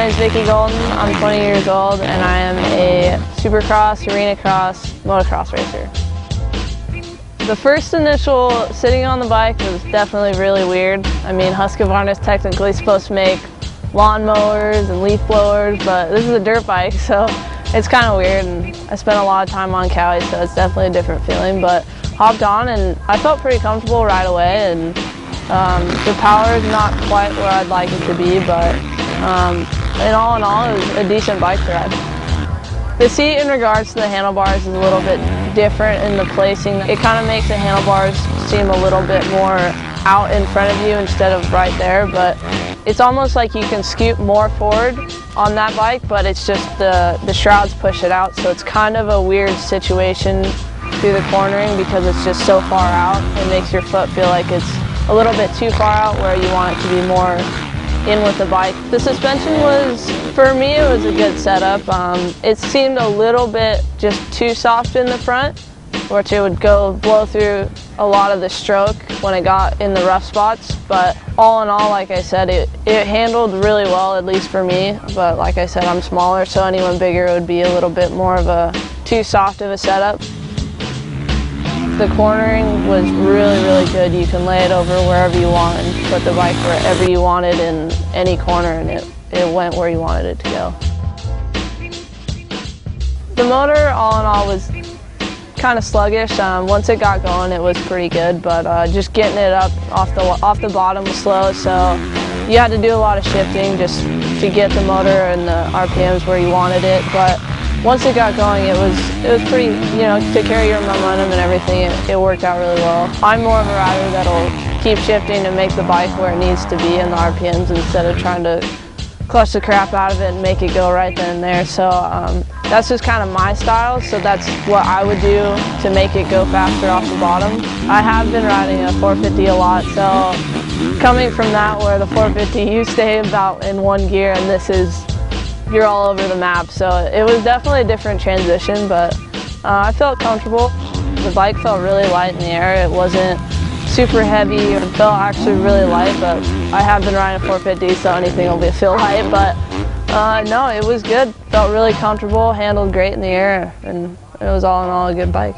name is Vicki Golden. I'm 20 years old and I am a supercross, arena cross, motocross racer. The first initial sitting on the bike was definitely really weird. I mean, Husqvarna is technically supposed to make lawn mowers and leaf blowers, but this is a dirt bike, so it's kind of weird. And I spent a lot of time on Cali, so it's definitely a different feeling. But hopped on and I felt pretty comfortable right away. And the power is not quite where I'd like it to be, but in all, it was a decent bike to ride. The seat in regards to the handlebars is a little bit different in the placing. It kind of makes the handlebars seem a little bit more out in front of you instead of right there, but it's almost like you can scoot more forward on that bike, but it's just the shrouds push it out, so it's kind of a weird situation through the cornering because it's just so far out. It makes your foot feel like it's a little bit too far out where you want it to be more in with the bike. The suspension was, for me, it was a good setup. It seemed a little bit just too soft in the front, which it would blow through a lot of the stroke when it got in the rough spots. But all in all, like I said, it handled really well, at least for me. But like I said, I'm smaller, so anyone bigger would be a little bit more of a too soft of a setup. The cornering was really, really good. You can lay it over wherever you want and put the bike wherever you wanted in any corner, and it went where you wanted it to go. The motor, all in all, was kind of sluggish. Once it got going, it was pretty good, but just getting it up off the bottom was slow, so you had to do a lot of shifting just to get the motor and the RPMs where you wanted it. But once it got going, it was pretty, to carry your momentum and everything, it worked out really well. I'm more of a rider that'll keep shifting and make the bike where it needs to be in the RPMs instead of trying to clutch the crap out of it and make it go right then and there. So that's just kind of my style, so that's what I would do to make it go faster off the bottom. I have been riding a 450 a lot, so coming from that where the 450 you stay about in one gear and this is you're all over the map, so it was definitely a different transition, but I felt comfortable. The bike felt really light in the air. It wasn't super heavy. It felt actually really light, but I have been riding a 450, so anything will feel light, but no, it was good. Felt really comfortable, handled great in the air, and it was all in all a good bike.